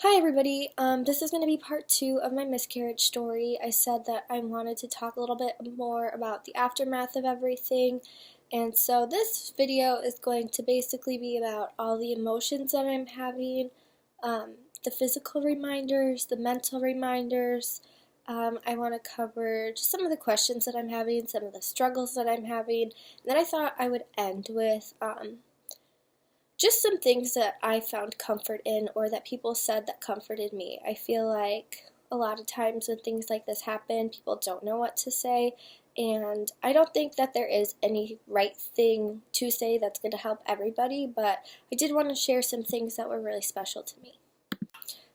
Hi everybody, this is going to be part 2 of my miscarriage story. I said that I wanted to talk a little bit more about the aftermath of everything, and so this video is going to basically be about all the emotions that I'm having, the physical reminders, the mental reminders. I want to cover just some of the questions that I'm having, some of the struggles that I'm having, and then I thought I would end with just some things that I found comfort in or that people said that comforted me. I feel like a lot of times when things like this happen, people don't know what to say, and I don't think that there is any right thing to say that's going to help everybody, but I did want to share some things that were really special to me.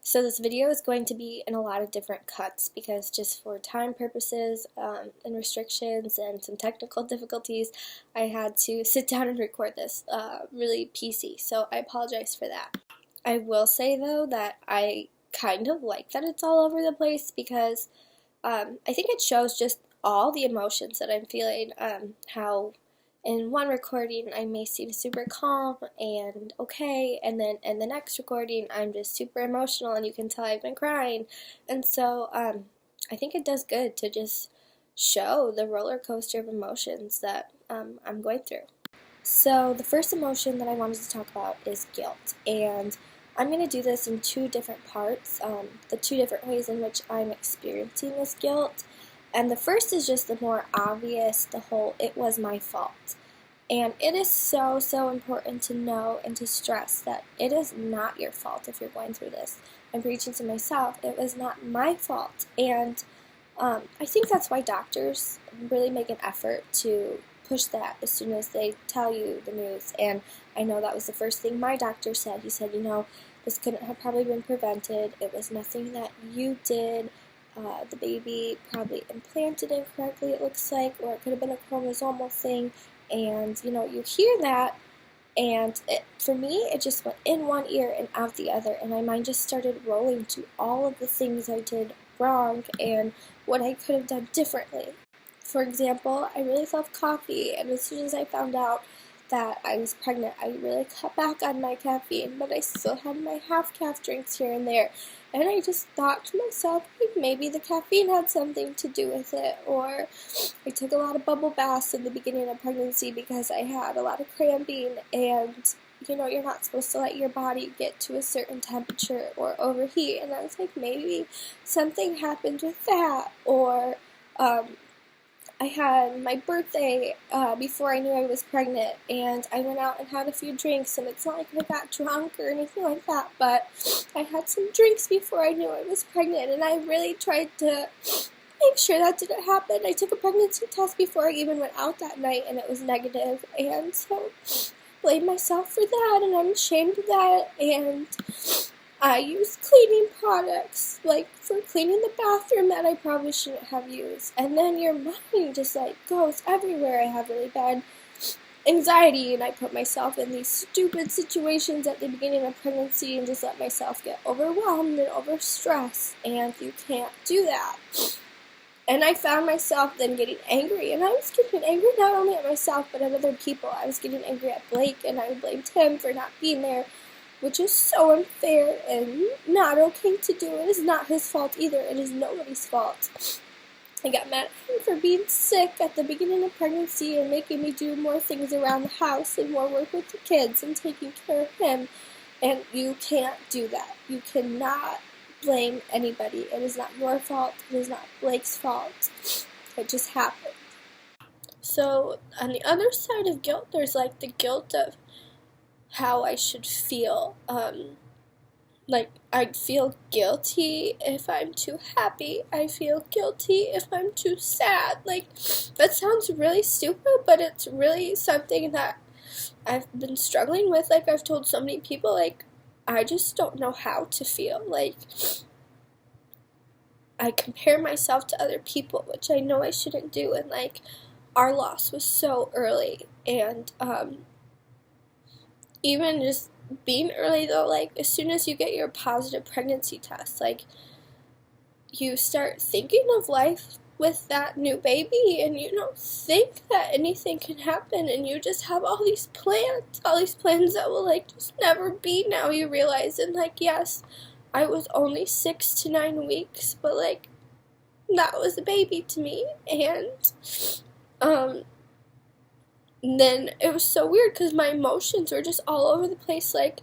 So this video is going to be in a lot of different cuts because just for time purposes and restrictions and some technical difficulties, I had to sit down and record this really PC, so I apologize for that. I will say though that I kind of like that it's all over the place because I think it shows just all the emotions that I'm feeling, how in one recording I may seem super calm and okay, and then in the next recording I'm just super emotional and you can tell I've been crying. And so I think it does good to just show the roller coaster of emotions that I'm going through. So the first emotion that I wanted to talk about is guilt, and I'm going to do this in two different parts, the two different ways in which I'm experiencing this guilt. And the first is just the more obvious, the whole "it was my fault." And it is so important to know and to stress that it is not your fault if you're going through this. I'm preaching to myself, it was not my fault. And I think that's why doctors really make an effort to push that as soon as they tell you the news. And I know that was the first thing my doctor said. He said, this couldn't have probably been prevented. It was nothing that you did. The baby probably implanted incorrectly, it looks like, or it could have been a chromosomal thing. And, you hear that, and for me, it just went in one ear and out the other, and my mind just started rolling to all of the things I did wrong and what I could have done differently. For example, I really love coffee, and as soon as I found out that I was pregnant, I really cut back on my caffeine, but I still had my half-caff drinks here and there. And I just thought to myself, like, maybe the caffeine had something to do with it. Or I took a lot of bubble baths in the beginning of pregnancy because I had a lot of cramping. And, you're not supposed to let your body get to a certain temperature or overheat. And I was like, maybe something happened with that. Or I had my birthday before I knew I was pregnant, and I went out and had a few drinks, and it's not like I got drunk or anything like that, but I had some drinks before I knew I was pregnant, and I really tried to make sure that didn't happen. I took a pregnancy test before I even went out that night, and it was negative, and so I blamed myself for that, and I'm ashamed of that, and I used cleaning products, like for cleaning the bathroom that I probably shouldn't have used. And then your mind just goes everywhere. I have really bad anxiety, and I put myself in these stupid situations at the beginning of pregnancy and just let myself get overwhelmed and overstressed. And you can't do that. And I found myself then getting angry, and I was getting angry not only at myself but at other people. I was getting angry at Blake, and I blamed him for not being there, which is so unfair and not okay to do. It is not his fault either. It is nobody's fault. I got mad at him for being sick at the beginning of pregnancy and making me do more things around the house and more work with the kids and taking care of him. And you can't do that. You cannot blame anybody. It is not your fault. It is not Blake's fault. It just happened. So on the other side of guilt, there's the guilt of how I should feel. I'd feel guilty if I'm too happy. I feel guilty if I'm too sad. That sounds really stupid, but it's really something that I've been struggling with. I've told so many people, I just don't know how to feel. I compare myself to other people, which I know I shouldn't do, and, our loss was so early, and, even just being early though, as soon as you get your positive pregnancy test, you start thinking of life with that new baby, and you don't think that anything can happen, and you just have all these plans that will just never be now, you realize, and yes, I was only 6 to 9 weeks, but like that was a baby to me. And then it was so weird because my emotions were just all over the place. Like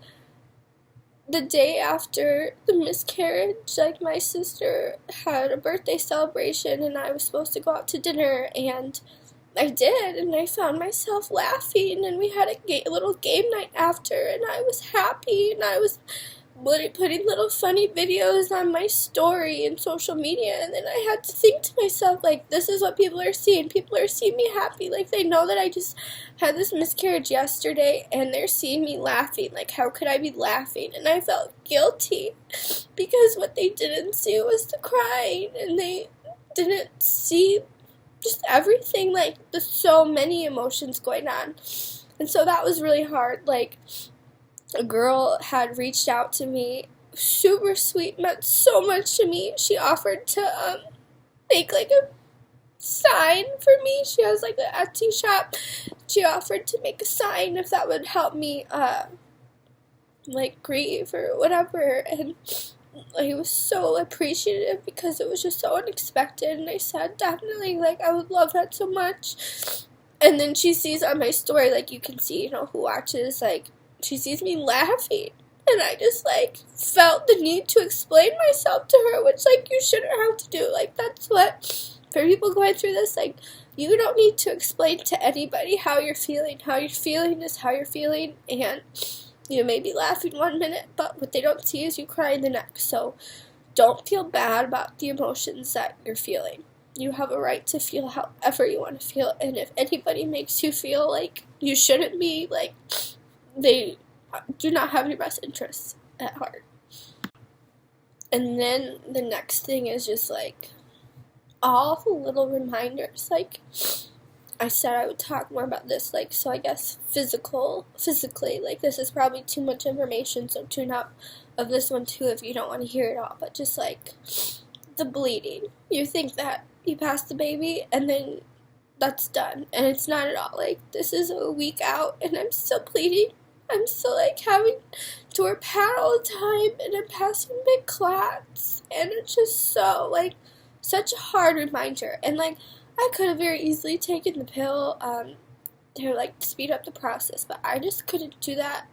the day after the miscarriage, like my sister had a birthday celebration and I was supposed to go out to dinner, and I did, and I found myself laughing, and we had a little game night after, and I was happy, and I was putting little funny videos on my story and social media, and then I had to think to myself, like, this is what people are seeing. People are seeing me happy. Like, they know that I just had this miscarriage yesterday, and they're seeing me laughing. Like, how could I be laughing? And I felt guilty because what they didn't see was the crying, and they didn't see just everything, like, there's so many emotions going on. And so that was really hard. Like, a girl had reached out to me, super sweet, meant so much to me. She offered to make like a sign for me. She has like an Etsy shop. She offered to make a sign if that would help me like grieve or whatever. And I was so appreciative because it was just so unexpected, and I said definitely, like, I would love that so much. And then she sees on my story, like, you can see, you know, who watches, like, she sees me laughing, and I just, like, felt the need to explain myself to her, which, like, you shouldn't have to do. Like, that's what, for people going through this, like, you don't need to explain to anybody how you're feeling. How you're feeling is how you're feeling, and you may be laughing one minute, but what they don't see is you crying the next. So don't feel bad about the emotions that you're feeling. You have a right to feel however you want to feel, and if anybody makes you feel like you shouldn't be, like, they do not have your best interests at heart. And then the next thing is just, like, all the little reminders. Like, I said I would talk more about this, like, so I guess physically, like, this is probably too much information, so tune out of this one too if you don't want to hear it all, but just, like, the bleeding. You think that you passed the baby, and then that's done, and it's not at all. Like, this is a week out, and I'm still bleeding. I'm still, like, having to wear pad all the time, and I'm passing big clots, and it's just so, like, such a hard reminder. And, like, I could have very easily taken the pill to, like, speed up the process, but I just couldn't do that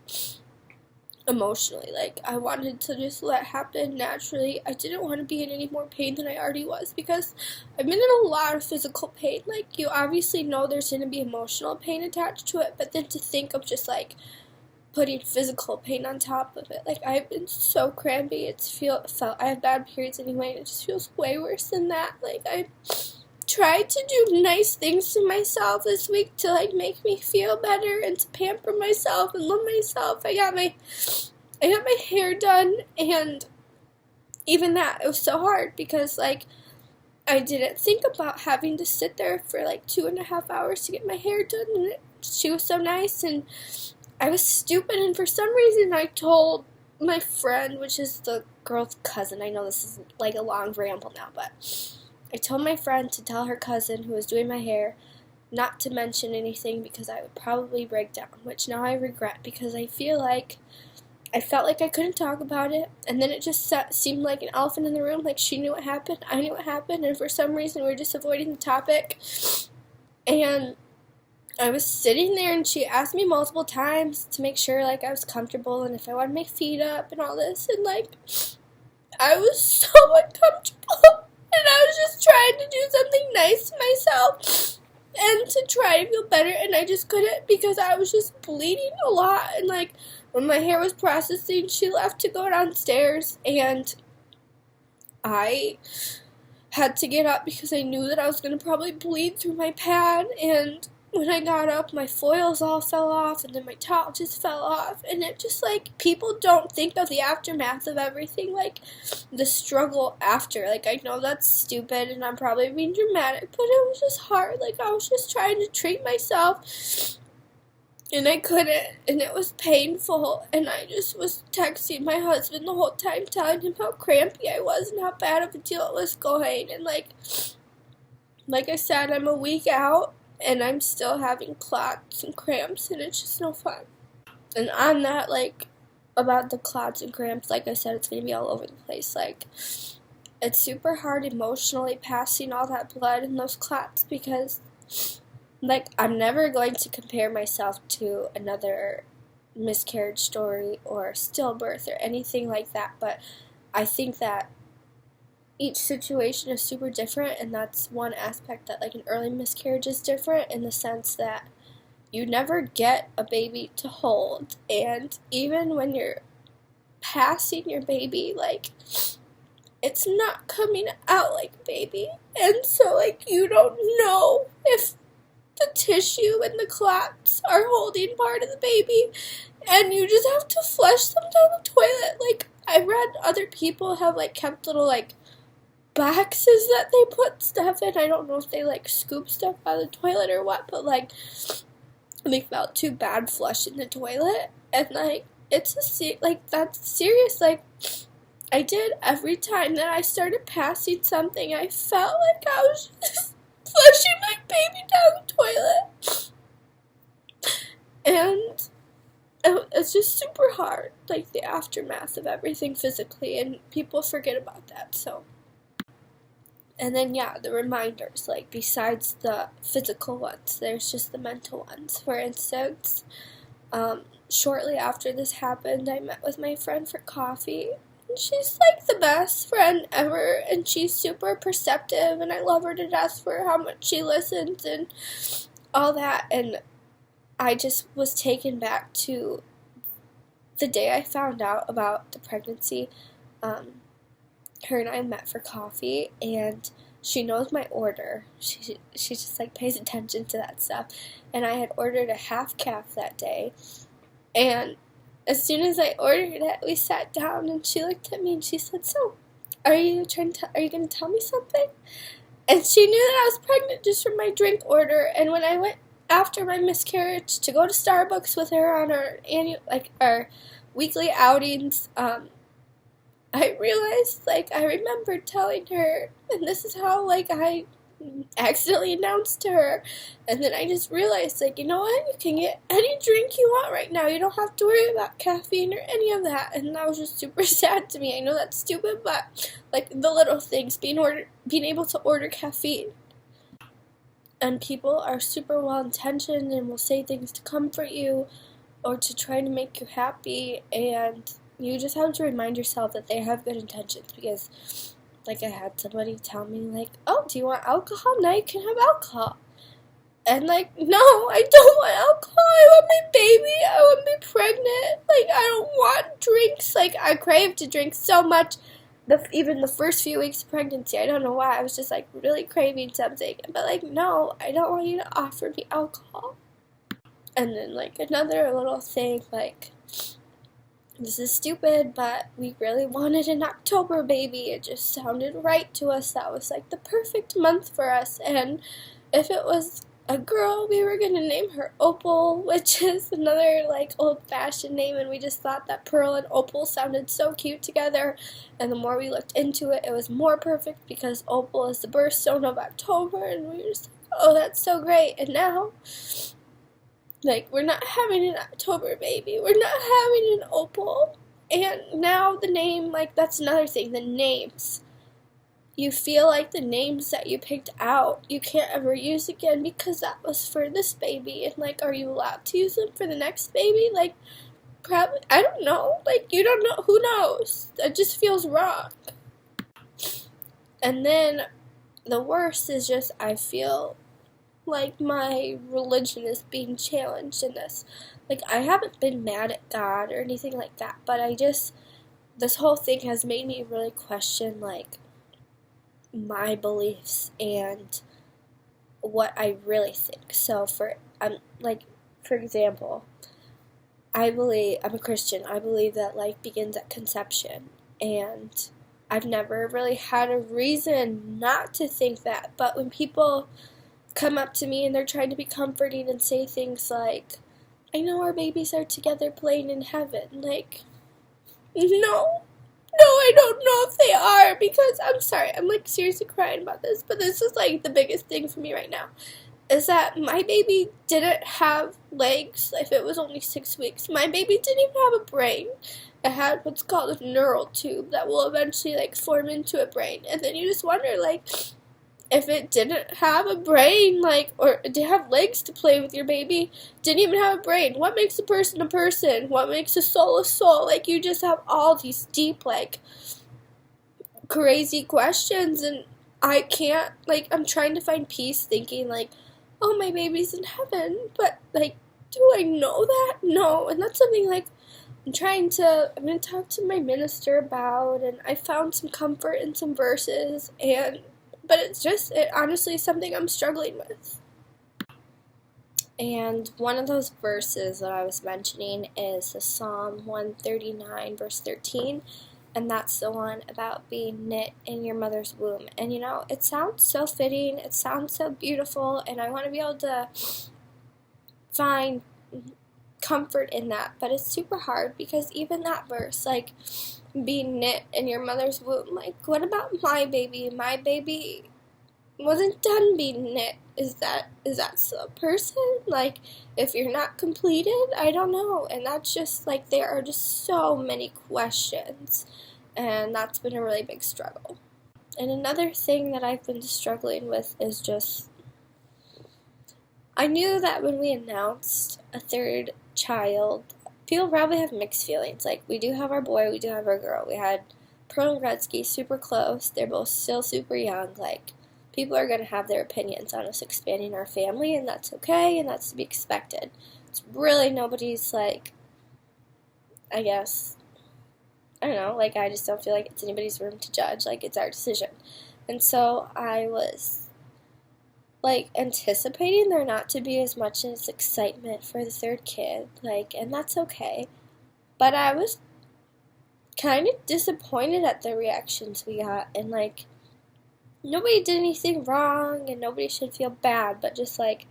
emotionally. Like, I wanted to just let it happen naturally. I didn't want to be in any more pain than I already was, because I've been in a lot of physical pain. Like, you obviously know there's going to be emotional pain attached to it, but then to think of just, like, putting physical pain on top of it. Like, I've been so crampy. I have bad periods anyway, and it just feels way worse than that. Like, I tried to do nice things to myself this week to, like, make me feel better and to pamper myself and love myself. I got my hair done, and even that, it was so hard because, like, I didn't think about having to sit there for, like, 2.5 hours to get my hair done, and she was so nice, and I was stupid, and for some reason I told my friend, which is the girl's cousin. I know this is, like, a long ramble now, but I told my friend to tell her cousin who was doing my hair not to mention anything because I would probably break down, which now I regret because I felt like I couldn't talk about it, and then it just seemed like an elephant in the room. Like, she knew what happened, I knew what happened, and for some reason we were just avoiding the topic. And I was sitting there, and she asked me multiple times to make sure, like, I was comfortable and if I wanted my feet up and all this, and, like, I was so uncomfortable, and I was just trying to do something nice to myself and to try to feel better, and I just couldn't because I was just bleeding a lot. And, like, when my hair was processing, she left to go downstairs, and I had to get up because I knew that I was going to probably bleed through my pad. And when I got up, my foils all fell off, and then my top just fell off, and it just, like, people don't think of the aftermath of everything, like, the struggle after. Like, I know that's stupid, and I'm probably being dramatic, but it was just hard. Like, I was just trying to treat myself, and I couldn't, and it was painful, and I just was texting my husband the whole time, telling him how crampy I was and how bad of a deal it was going, and, like I said, I'm a week out, and I'm still having clots and cramps, and it's just no fun. And on that, like, about the clots and cramps, like I said, it's going to be all over the place. Like, it's super hard emotionally passing all that blood in those clots because, like, I'm never going to compare myself to another miscarriage story or stillbirth or anything like that, but I think that each situation is super different, and that's one aspect that, like, an early miscarriage is different in the sense that you never get a baby to hold, and even when you're passing your baby, like, it's not coming out like a baby, and so, like, you don't know if the tissue and the clots are holding part of the baby, and you just have to flush them down the toilet. Like, I read other people have, like, kept little, like, boxes that they put stuff in. I don't know if they, like, scoop stuff out of the toilet or what, but, like, they felt too bad flushing the toilet, and, like, it's that's serious. Like, I did every time that I started passing something, I felt like I was just flushing my baby down the toilet, and it's just super hard, like, the aftermath of everything physically, and people forget about that, so. And then, yeah, the reminders, like, besides the physical ones, there's just the mental ones. For instance, shortly after this happened, I met with my friend for coffee, and she's, like, the best friend ever, and she's super perceptive, and I love her to death for how much she listens and all that, and I just was taken back to the day I found out about the pregnancy. Her and I met for coffee, and she knows my order. She just, like, pays attention to that stuff. And I had ordered a half calf that day, and as soon as I ordered it, we sat down, and she looked at me and she said, "So, are you going to tell me something?" And she knew that I was pregnant just from my drink order. And when I went after my miscarriage to go to Starbucks with her on our weekly outings, I realized, like, I remembered telling her, and this is how, like, I accidentally announced to her, and then I just realized, like, you know what, you can get any drink you want right now, you don't have to worry about caffeine or any of that, and that was just super sad to me. I know that's stupid, but, like, the little things, being able to order caffeine, and people are super well-intentioned and will say things to comfort you, or to try to make you happy, and you just have to remind yourself that they have good intentions, because, like, I had somebody tell me, like, "Oh, do you want alcohol? Now you can have alcohol." And, like, no, I don't want alcohol. I want my baby. I want to be pregnant. Like, I don't want drinks. Like, I craved to drink so much, even the first few weeks of pregnancy. I don't know why. I was just, like, really craving something. But, like, no, I don't want you to offer me alcohol. And then, like, another little thing, like, this is stupid, but we really wanted an October baby. It just sounded right to us. That was, like, the perfect month for us. And if it was a girl, we were going to name her Opal, which is another, like, old-fashioned name, and we just thought that Pearl and Opal sounded so cute together. And the more we looked into it, it was more perfect, because Opal is the birthstone of October, and we were just like, oh, that's so great. And now, like, we're not having an October baby. We're not having an Opal. And now the name, like, that's another thing, the names. You feel like the names that you picked out, you can't ever use again because that was for this baby. And, like, are you allowed to use them for the next baby? Like, probably, I don't know. Like, you don't know. Who knows? It just feels wrong. And then the worst is just, I feel like my religion is being challenged in this. Like, I haven't been mad at God or anything like that, but this whole thing has made me really question, like, my beliefs and what I really think. So, for example, I'm a Christian. I believe that life begins at conception, and I've never really had a reason not to think that, but when people come up to me and they're trying to be comforting and say things like, "I know our babies are together playing in heaven," like, no, I don't know if they are, because, I'm sorry, I'm, like, seriously crying about this, but this is, like, the biggest thing for me right now. is that my baby didn't have legs if it was only 6 weeks. My baby didn't even have a brain. It had what's called a neural tube that will eventually like form into a brain. And then you just wonder like if it didn't have a brain, like, or it didn't have legs to play with your baby, didn't even have a brain, what makes a person a person? What makes a soul a soul? Like, you just have all these deep, like, crazy questions, and I can't, like, I'm trying to find peace thinking, like, oh, my baby's in heaven, but, like, do I know that? No, and that's something, like, I'm going to talk to my minister about, and I found some comfort in some verses, but it honestly is something I'm struggling with. And one of those verses that I was mentioning is the Psalm 139, verse 13, and that's the one about being knit in your mother's womb. And you know, it sounds so fitting, it sounds so beautiful, and I want to be able to find comfort in that, but it's super hard because even that verse, like, being knit in your mother's womb, like, what about my baby? My baby wasn't done being knit. Is that a person? Like, if you're not completed, I don't know. And that's just, like, there are just so many questions, and that's been a really big struggle. And another thing that I've been struggling with is just, I knew that when we announced a third child, people probably have mixed feelings. Like, we do have our boy, we do have our girl. We had Pearl and Gretzky super close. They're both still super young. Like, people are going to have their opinions on us expanding our family, and that's okay, and that's to be expected. It's really nobody's, like, I guess, I don't know, like, I just don't feel like it's anybody's room to judge. Like, it's our decision. And so I was, like, anticipating there not to be as much as excitement for the third kid, like, and that's okay. But I was kind of disappointed at the reactions we got, and, like, nobody did anything wrong, and nobody should feel bad, but just, like,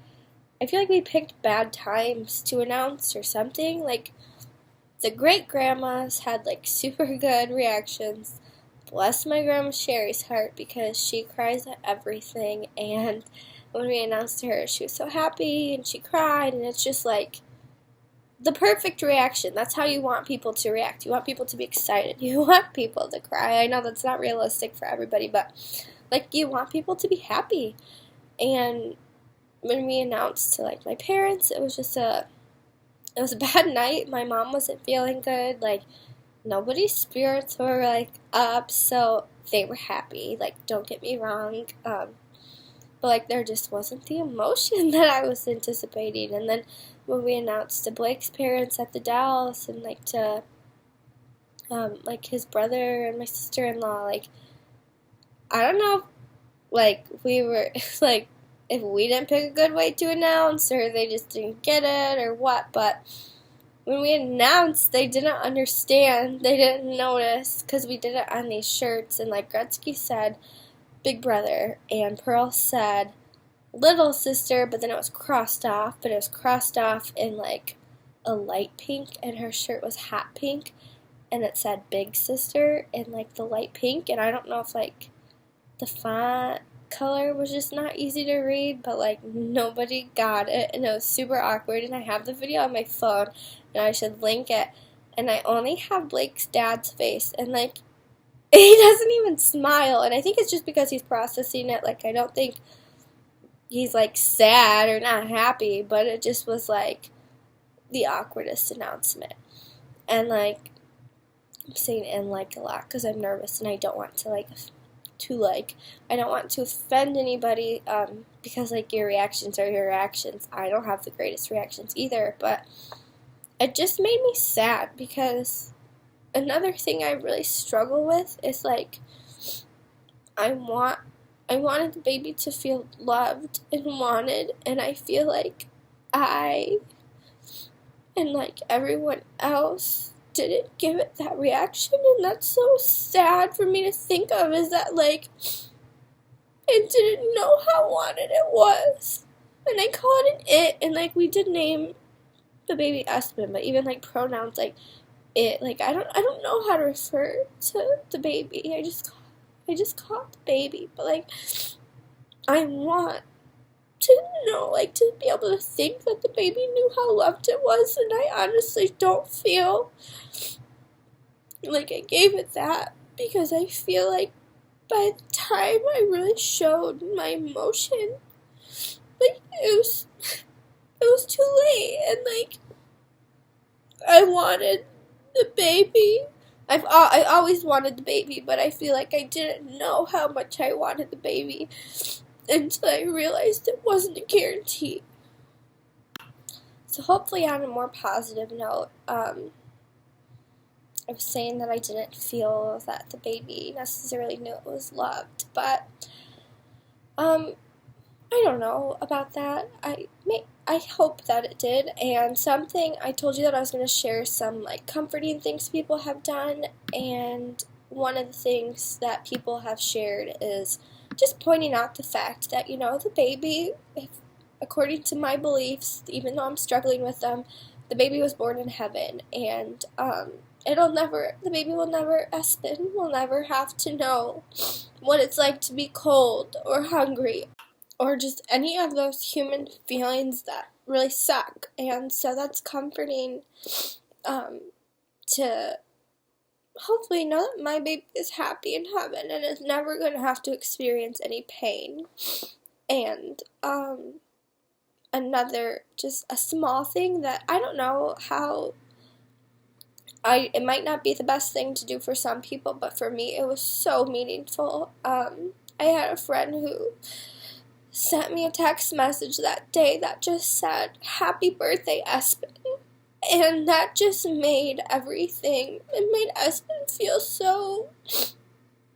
I feel like we picked bad times to announce or something. Like, the great-grandmas had, like, super good reactions. Bless my grandma Sherry's heart, because she cries at everything, and when we announced to her, she was so happy, and she cried, and it's just, like, the perfect reaction. That's how you want people to react. You want people to be excited. You want people to cry. I know that's not realistic for everybody, but, like, you want people to be happy. And when we announced to, like, my parents, it was a bad night. My mom wasn't feeling good. Like, nobody's spirits were, like, up, so they were happy. Like, don't get me wrong. But, like, there just wasn't the emotion that I was anticipating. And then when we announced to Blake's parents at the Dallas, and, like, to, like, his brother and my sister-in-law, like, I don't know, like, we were, like, if we didn't pick a good way to announce, or they just didn't get it, or what, but when we announced, they didn't understand, they didn't notice, because we did it on these shirts, and, like, Gretzky said Big Brother, and Pearl said Little Sister, but then it was crossed off, but it was crossed off in, like, a light pink, and her shirt was hot pink, and it said Big Sister in, like, the light pink, and I don't know if, like, the font color was just not easy to read, but, like, nobody got it, and it was super awkward, and I have the video on my phone, and I should link it, and I only have Blake's dad's face, and, like, he doesn't even smile, and I think it's just because he's processing it. Like, I don't think he's, like, sad or not happy, but it just was, like, the awkwardest announcement. And, like, I'm saying "and," like, a lot because I'm nervous, and I don't want to, I don't want to offend anybody, because, like, your reactions are your reactions. I don't have the greatest reactions either, but it just made me sad, because another thing I really struggle with is, like, I wanted the baby to feel loved and wanted, and I feel like I and, like, everyone else didn't give it that reaction, and that's so sad for me to think of, is that, like, I didn't know how wanted it was, and I called it, and, like, we did name the baby Espen, but even, like, pronouns, like, it, like, I don't know how to refer to the baby. I just call it the baby, but, like, I want to know, like, to be able to think that the baby knew how loved it was, and I honestly don't feel like I gave it that, because I feel like by the time I really showed my emotion, like, it was too late, and, like, I wanted the baby. I always wanted the baby, but I feel like I didn't know how much I wanted the baby until I realized it wasn't a guarantee. So hopefully on a more positive note, I was saying that I didn't feel that the baby necessarily knew it was loved, but I don't know about that. I hope that it did, and something, I told you that I was going to share some, like, comforting things people have done, and one of the things that people have shared is just pointing out the fact that, you know, the baby, if, according to my beliefs, even though I'm struggling with them, the baby was born in heaven, and the baby will never, Espen will never have to know what it's like to be cold or hungry or just any of those human feelings that really suck. And so that's comforting, to hopefully know that my baby is happy in heaven and is never going to have to experience any pain. And another, just a small thing that I don't know how, it might not be the best thing to do for some people, but for me it was so meaningful. I had a friend who sent me a text message that day that just said, "Happy birthday, Espen." And that just made everything, it made Espen feel so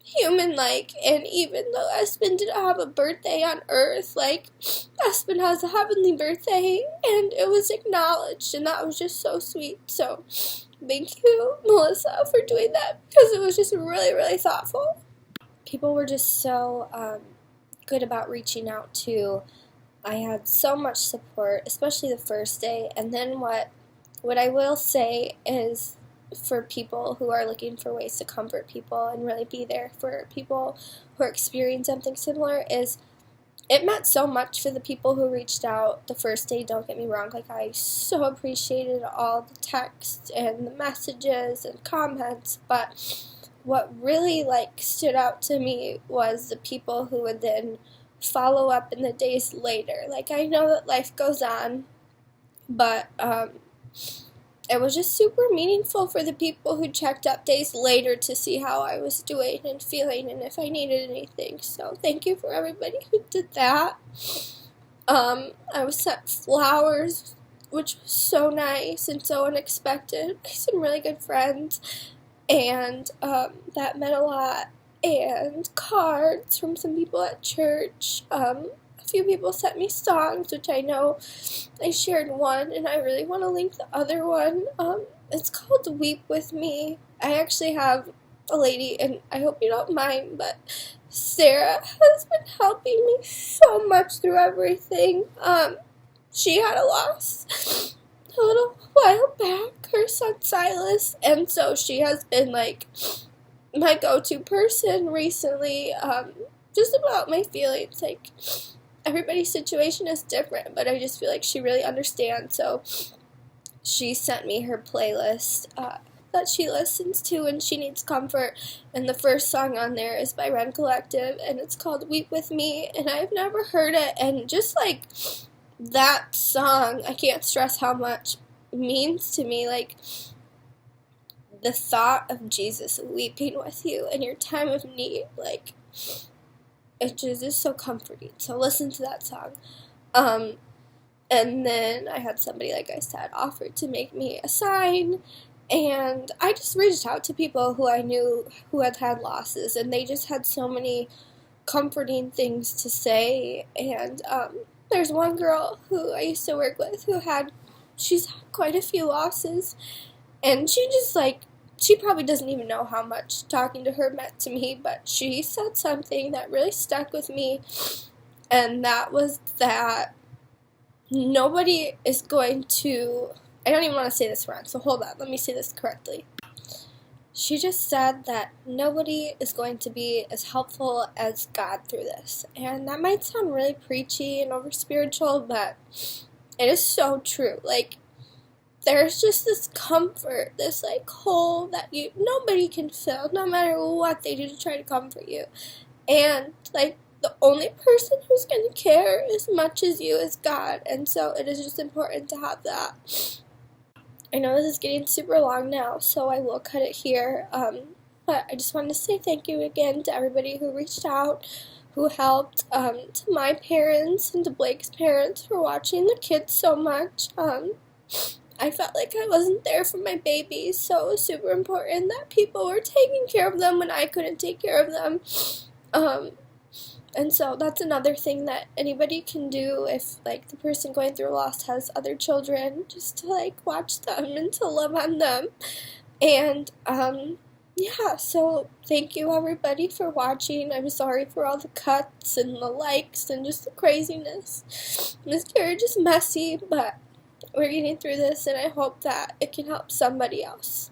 human-like. And even though Espen didn't have a birthday on earth, like, Espen has a heavenly birthday, and it was acknowledged, and that was just so sweet. So thank you, Melissa, for doing that, because it was just really, really thoughtful. People were just so good about reaching out too. I had so much support, especially the first day. And then what I will say is, for people who are looking for ways to comfort people and really be there for people who are experiencing something similar, is it meant so much for the people who reached out the first day. Don't get me wrong, like, I so appreciated all the texts and the messages and comments, but what really, like, stood out to me was the people who would then follow up in the days later. Like, I know that life goes on, but it was just super meaningful for the people who checked up days later to see how I was doing and feeling and if I needed anything. So thank you for everybody who did that. I was sent flowers, which was so nice and so unexpected by some really good friends, and that meant a lot. And cards from some people at church. A few people sent me songs, which I know I shared one, and I really want to link the other one. It's called Weep With Me. I actually have a lady, and I hope you don't mind, but Sarah has been helping me so much through everything. She had a loss a little while back, her son Silas, and so she has been, like, my go-to person recently, just about my feelings. Like, everybody's situation is different, but I just feel like she really understands. So she sent me her playlist that she listens to when she needs comfort, and the first song on there is by Ren Collective, and it's called Weep With Me, and I've never heard it, and just, like, that song, I can't stress how much it means to me. Like, the thought of Jesus weeping with you in your time of need, like, it just is so comforting. So listen to that song. And then I had somebody, like I said, offer to make me a sign, and I just reached out to people who I knew who had had losses, and they just had so many comforting things to say. And there's one girl who I used to work with she's had quite a few losses, and she just, like, she probably doesn't even know how much talking to her meant to me, but she said something that really stuck with me, and that was that nobody is going to, I don't even want to say this wrong, so hold on, let me say this correctly. she just said that nobody is going to be as helpful as God through this. And that might sound really preachy and over spiritual, but it is so true. Like, there's just this comfort, this like hole that nobody can fill, no matter what they do to try to comfort you. And like, the only person who's going to care as much as you is God. And so it is just important to have that. I know this is getting super long now, so I will cut it here. But I just wanted to say thank you again to everybody who reached out, who helped, to my parents and to Blake's parents for watching the kids so much. I felt like I wasn't there for my babies, so it was super important that people were taking care of them when I couldn't take care of them. And so that's another thing that anybody can do if, like, the person going through loss has other children, just to, like, watch them and to love on them. And, yeah, so thank you, everybody, for watching. I'm sorry for all the cuts and the likes and just the craziness. Miscarriage is messy, but we're getting through this, and I hope that it can help somebody else.